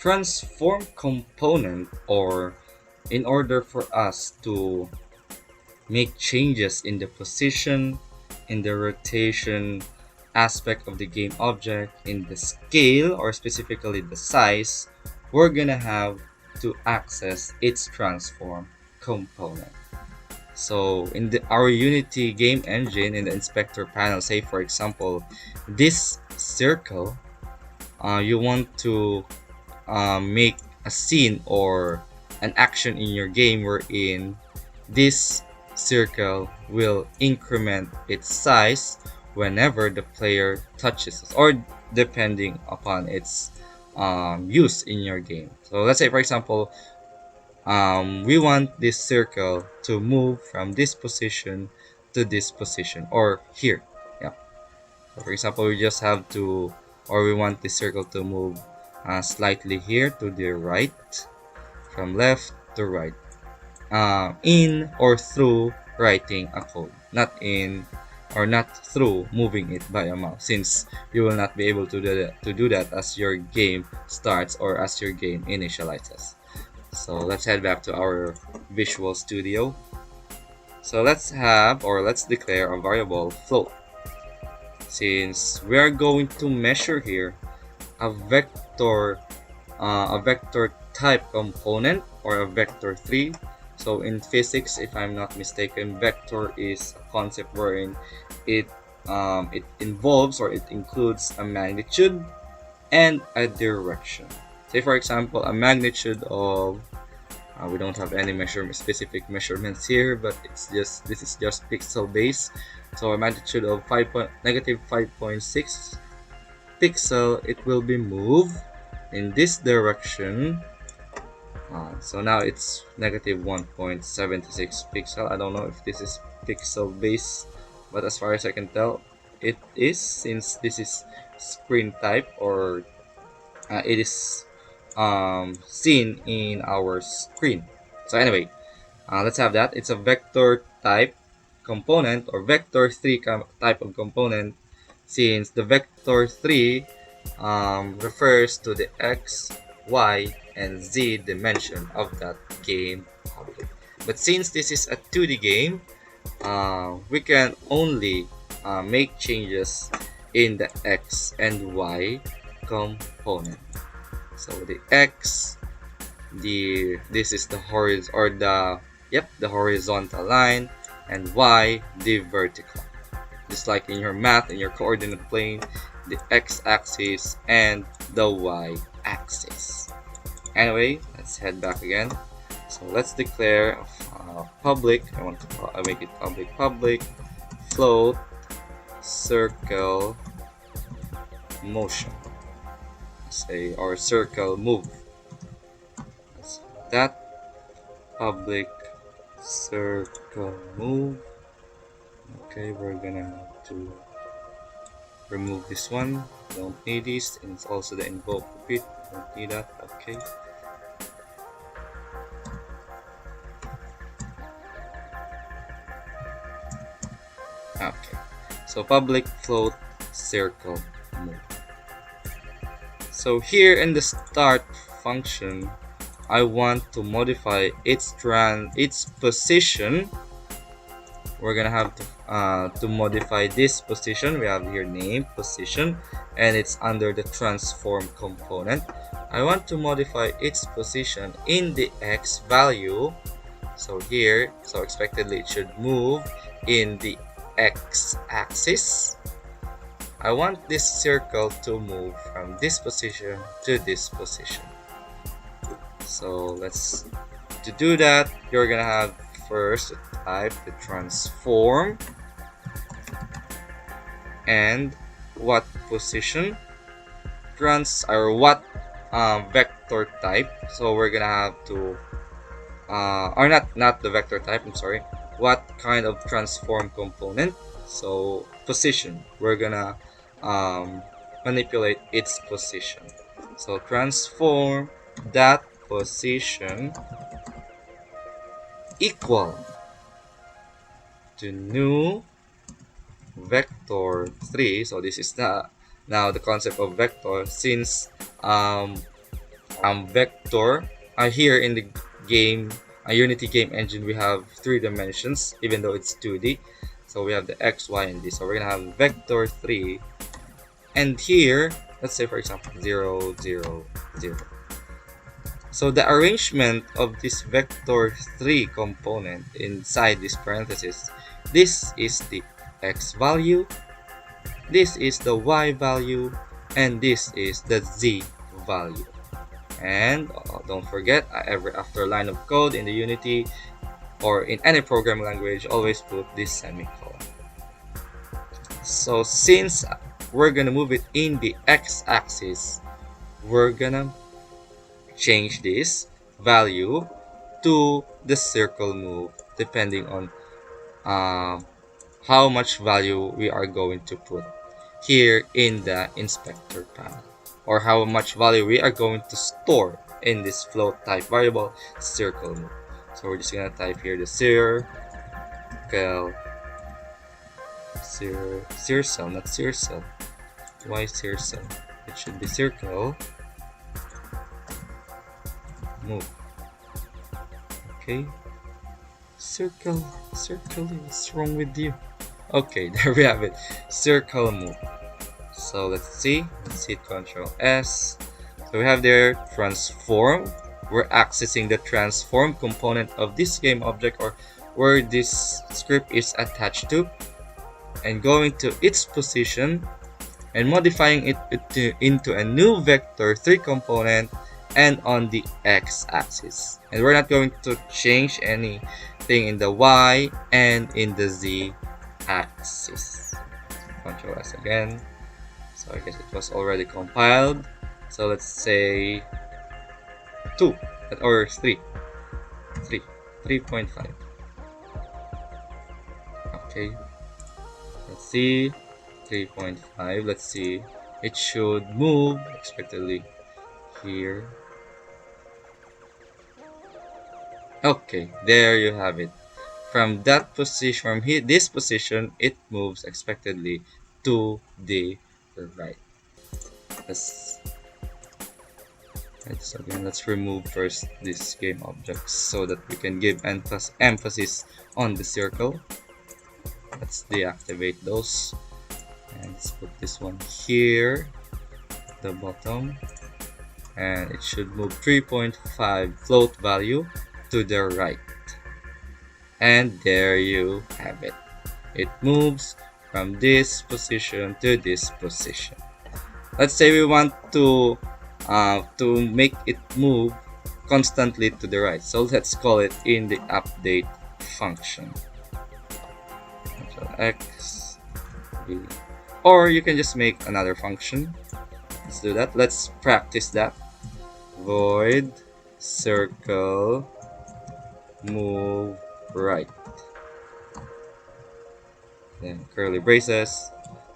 transform component, or in order for us to make changes in the position, in the rotation aspect of the game object, in the scale, or specifically the size, we're gonna have to access its transform component. So in our Unity game engine, in the inspector panel, say for example this circle, you want to make a scene or an action in your game wherein this circle will increment its size whenever the player touches it, or depending upon its use in your game. So let's say for example, we want this circle to move from this position to this position, or here. Yeah. So for example, we just have to, or we want this circle to move slightly here to the right, from left to right, in or through writing a code, not in or not through moving it by a mouse, since you will not be able to do that as your game starts or as your game initializes. So let's head back to our Visual Studio. So let's declare a variable float, since we are going to measure here a vector type component, or a vector 3. So in physics, if I'm not mistaken, vector is a concept wherein it involves, or it includes, a magnitude and a direction. Say for example, a magnitude of we don't have any specific measurements here, but this is just pixel based. So a magnitude of negative 5.6 pixel, it will be moved in this direction. So now it's negative 1.76 pixel. I don't know if this is pixel based, but as far as I can tell, it is, since this is screen type, or it is seen in our screen. So anyway, let's have that. It's a vector type component, or vector 3 type of component, since the vector 3 refers to the x, y, and z dimension of that game object. But since this is a 2D game, we can only make changes in the x and y component. So the x, this is the the horizontal line, and y, the vertical. Just like in your math, in your coordinate plane, the x-axis and the y-axis. Anyway, let's head back again. So let's declare public. I want to make it public float circle motion. Say, or circle move. So that public circle move. Okay, we're gonna have to remove this one. Don't need this, and it's also the invoke repeat. Don't need that. Okay. Okay. So public float circle move. So here in the start function, I want to modify its position. We're gonna have to modify this position. We have here name position, and it's under the transform component. I want to modify its position in the x value. So here, so expectedly it should move in the x-axis. I want this circle to move from this position to this position. So to do that, you're gonna have first to type the transform and what position what vector type. So we're gonna have to or not the vector type, I'm sorry, what kind of transform component. So position, we're gonna manipulate its position. So transform that position equal to new vector 3. So this is now the concept of vector, since vector. Here in the game, Unity game engine, we have 3 dimensions, even though it's 2D. So we have the x, y, and z. So we're gonna have vector 3, and here, let's say for example 0, 0, 0. So the arrangement of this vector 3 component inside this parenthesis, this is the x value, this is the y value, and this is the z value. And don't forget, every after line of code in the Unity or in any programming language, always put this semicolon. So since we're gonna move it in the x-axis, we're gonna change this value to the circle move, depending on how much value we are going to put here in the inspector panel, or how much value we are going to store in this float type variable circle move. So we're just gonna type here the circle, circle, not circle. Why circle? It should be circle move. Okay, circle, what's wrong with you? Okay, there we have it, circle move. So let's hit Control S. So we have there transform. We're accessing the transform component of this game object, or where this script is attached to, and going to its position and modifying it into a new vector 3 component and on the x-axis. And we're not going to change anything in the y and in the z axis. Control S again. So I guess it was already compiled. So let's say 2 or 3, 3.5. Okay, let's see, 3.5. Let's see, it should move expectedly here. Okay, there you have it. From that position, from here, this position, it moves expectedly to the right. So again, let's remove first this game objects so that we can give emphasis on the circle. Let's deactivate those, and let's put this one here, the bottom, and it should move 3.5 float value to the right. And there you have it. It moves from this position to this position. Let's say we want to make it move constantly to the right. So let's call it in the update function. Control X, V. Or you can just make another function. Let's do that. Let's practice that. Void circle move right. Then curly braces.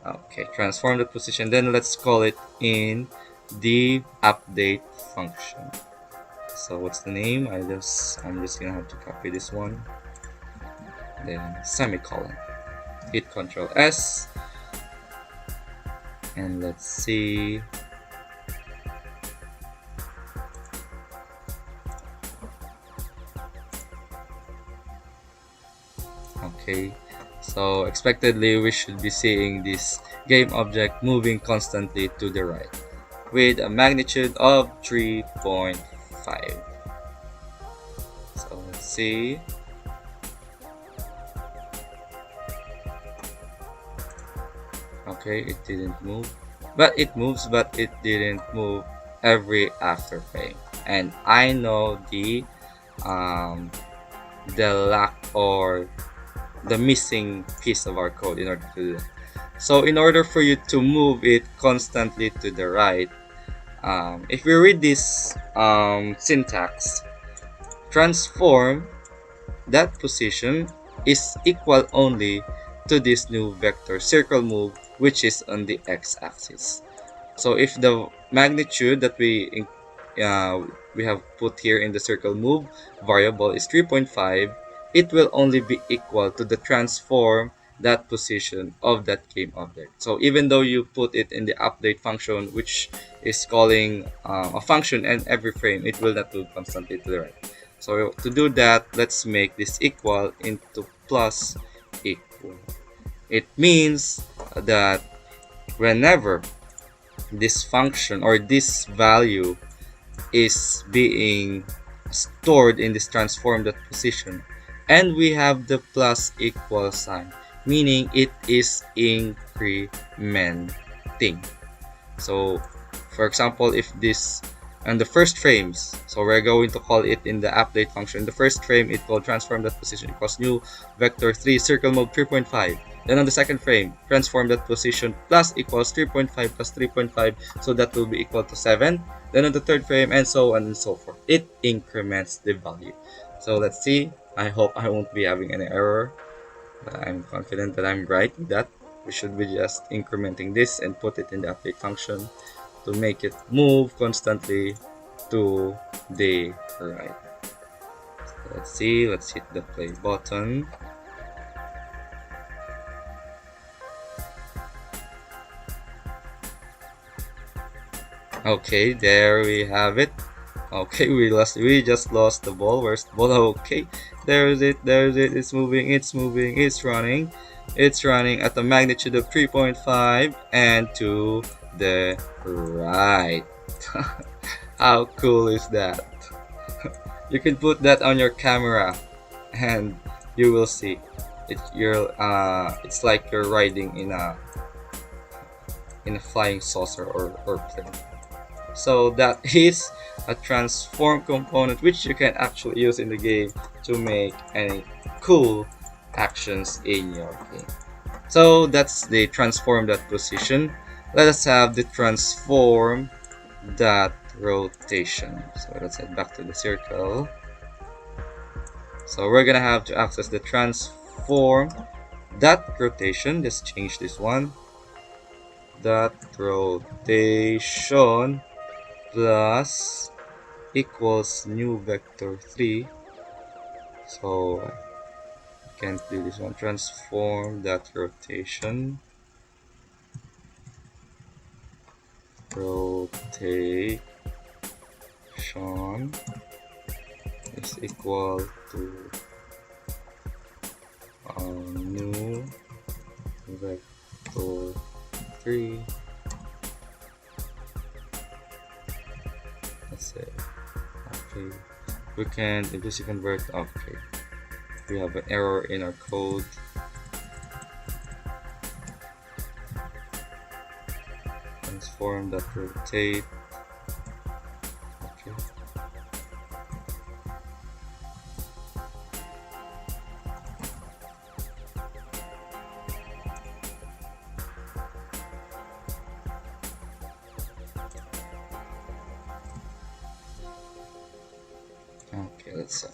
Okay, transform the position. Then let's call it in the update function. So what's the name? I'm just gonna have to copy this one. Then semicolon. Hit Control S. And let's see. Okay, so expectedly we should be seeing this game object moving constantly to the right with a magnitude of 3.5. So let's see. Okay, it didn't move, but it moves, but it didn't move every after frame. And I know the lack or the missing piece of our code in order to do that. So in order for you to move it constantly to the right, if we read this syntax, transform that position is equal only to this new vector circle move, which is on the x-axis. So if the magnitude that we have put here in the circle move variable is 3.5, it will only be equal to the transform that position of that game object. So even though you put it in the update function, which is calling a function and every frame, it will not move constantly to the right. So to do that, let's make this equal into plus equal. It means that whenever this function or this value is being stored in this transformed position, and we have the plus equal sign, meaning it is incrementing. So for example, if this and the first frames, so we're going to call it in the update function, the first frame it will transform that position equals new vector 3 circle mode 3.5. Then on the second frame, transform that position plus equals 3.5 plus 3.5, so that will be equal to 7. Then on the third frame, and so on and so forth. It increments the value. So let's see. I hope I won't be having any error. I'm confident that I'm right with that. We should be just incrementing this and put it in the update function to make it move constantly to the right. So let's see. Let's hit the play button. Okay, there we have it. Okay, we just lost the ball. Where's the ball? Okay, there's it, it's moving, it's running at a magnitude of 3.5 and to the right. How cool is that? You can put that on your camera and you will see it. It's like you're riding in a flying saucer or plane. So that is a transform component which you can actually use in the game to make any cool actions in your game. So that's the transform that position. Let us have the transform that rotation. So let's head back to the circle. So we're gonna have to access the transform that rotation. Just change this one. That rotation plus equals new vector 3. So I can't do this one. Transform that rotation is equal to new vector 3. Let's say, okay, we can just convert. Okay, we have an error in our code. Transform that rotate. Okay. Okay, let's see.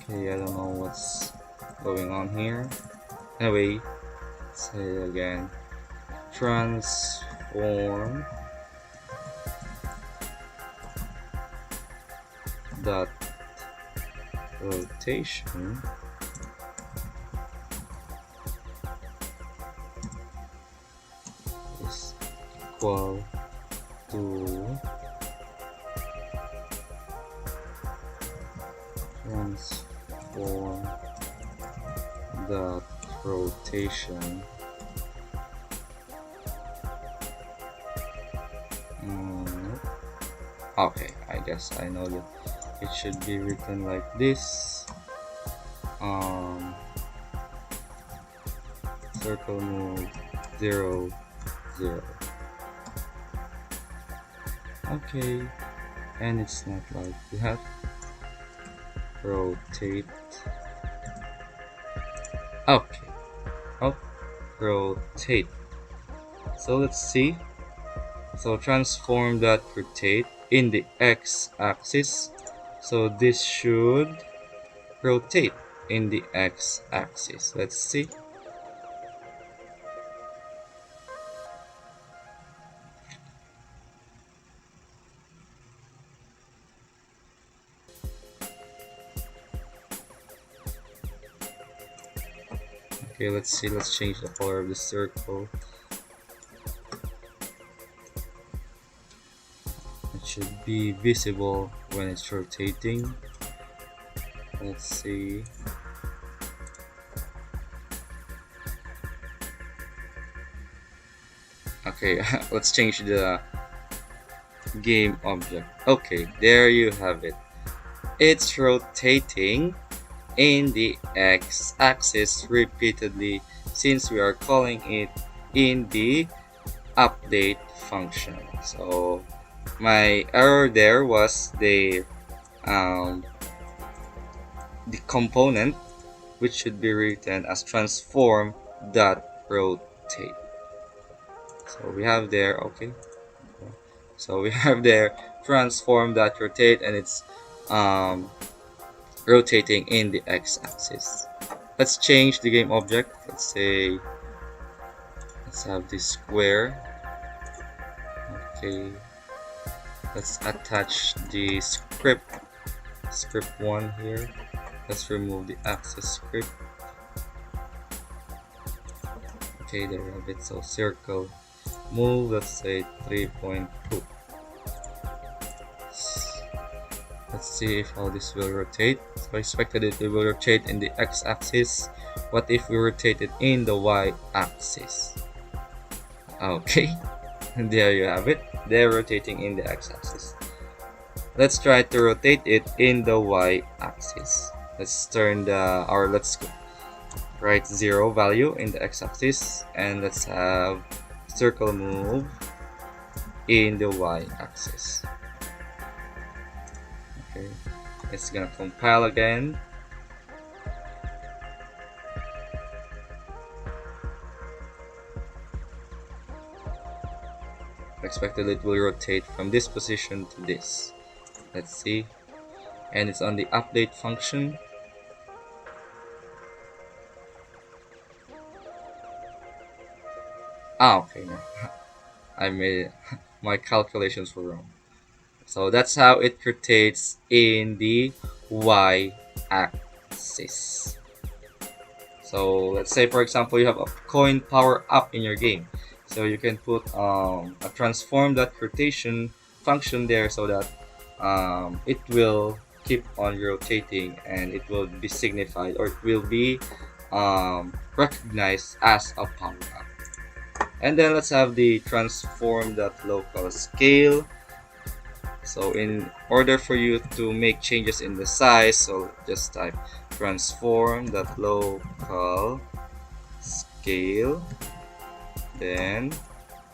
Okay, I don't know what's going on here. Anyway, say it again. Transform that rotation is equal to transform that rotation okay, I guess I know that it should be written like this. Circle mode 0 0. Okay, and it's not like that. Rotate. Okay. Oh, rotate. So let's see. So transform that rotate in the x-axis. So this should rotate in the x-axis. Let's see. Okay, let's see. Let's change the color of the circle. It should be visible when it's rotating. Let's see. Okay, let's change the game object. Okay, there you have it. It's rotating in the x-axis repeatedly since we are calling it in the update function. So my error there was the component which should be written as transform dot rotate. So we have there, okay. So we have there transform dot rotate, and it's um, rotating in the x-axis. Let's change the game object. Let's have this square. Okay, let's attach the script 1 here. Let's remove the axis script. Okay, there we have it. So circle move, let's say 3.2. Let's see if how this will rotate. So I expected it will rotate in the x-axis. What if we rotate it in the y-axis? Okay, there you have it. They're rotating in the x-axis. Let's try to rotate it in the y-axis. Let's write 0 value in the x-axis, and let's have circle move in the y-axis. Okay, it's gonna compile again. Expected it will rotate from this position to this. Let's see, and it's on the update function. Okay, no. I made my calculations were wrong. So that's how it rotates in the y-axis. So let's say, for example, you have a coin power up in your game. So you can put a transform that rotation function there, so that it will keep on rotating, and it will be signified, or it will be recognized as a power up. And then let's have the transform that local scale. So in order for you to make changes in the size, so just type transform that local scale, then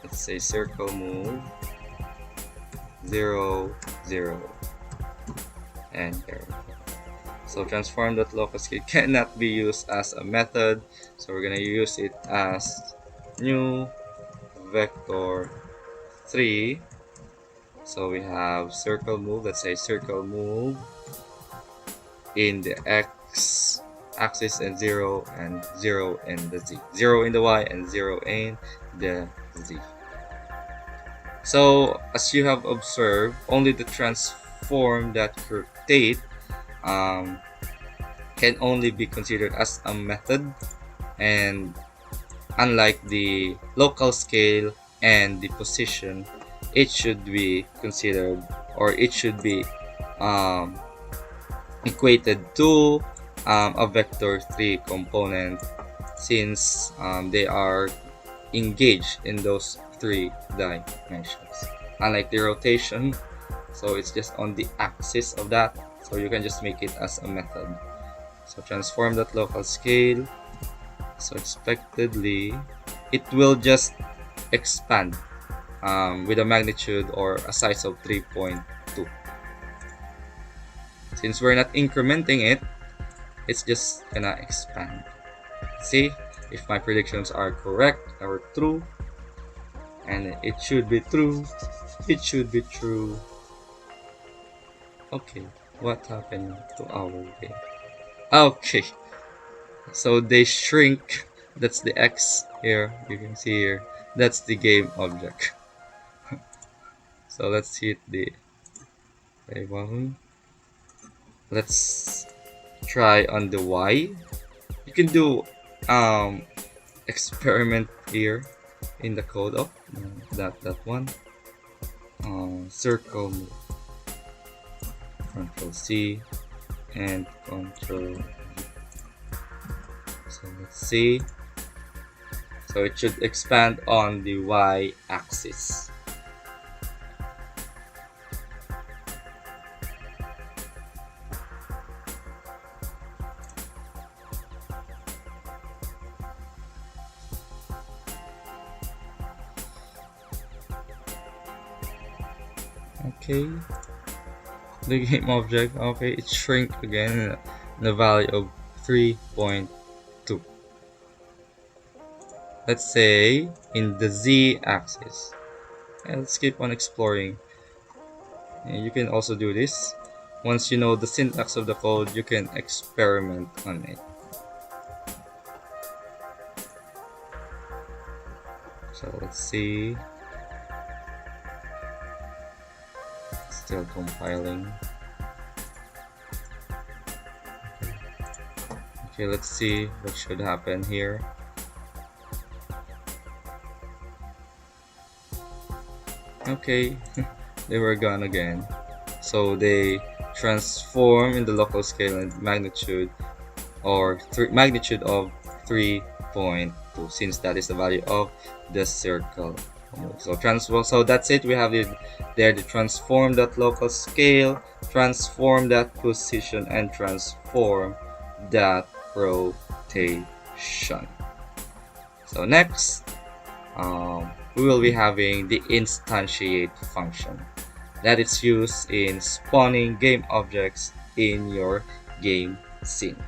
let's say circle move 0 0, and there. So transform that local scale cannot be used as a method, so we're gonna use it as new vector 3. So we have circle move, let's say circle move in the x axis, and 0 in the z, 0 in the y and 0 in the z. So as you have observed, only the transform that rotate can only be considered as a method, and unlike the local scale and the position, it should be considered, or it should be equated to a vector 3 component, since they are engaged in those 3 dimensions. Unlike the rotation, so it's just on the axis of that, so you can just make it as a method. So transform that local scale, so expectedly it will just expand with a magnitude or a size of 3.2. Since we're not incrementing it, it's just gonna expand. See if my predictions are correct or true, and it should be true. It should be true. Okay, what happened to our game? Okay, so they shrink. That's the X here, you can see here. That's the game object. So let's hit the play button. Let's try on the Y. You can do um experiment here in the code. Oh, no, that one. Circle move. Control C and Control. So let's see. So it should expand on the Y axis. Okay, the game object, okay, it shrink again in the value of 3.2. Let's say in the Z axis. And let's keep on exploring. And you can also do this. Once you know the syntax of the code, you can experiment on it. So let's see. Still compiling. Okay, let's see what should happen here. Okay, they were gone again. So they transform in the local scale and magnitude, or magnitude of 3.2, since that is the value of the circle. So transform. So that's it. We have it there. The transform that local scale, transform that position, and transform that rotation. So next, we will be having the instantiate function that is used in spawning game objects in your game scene.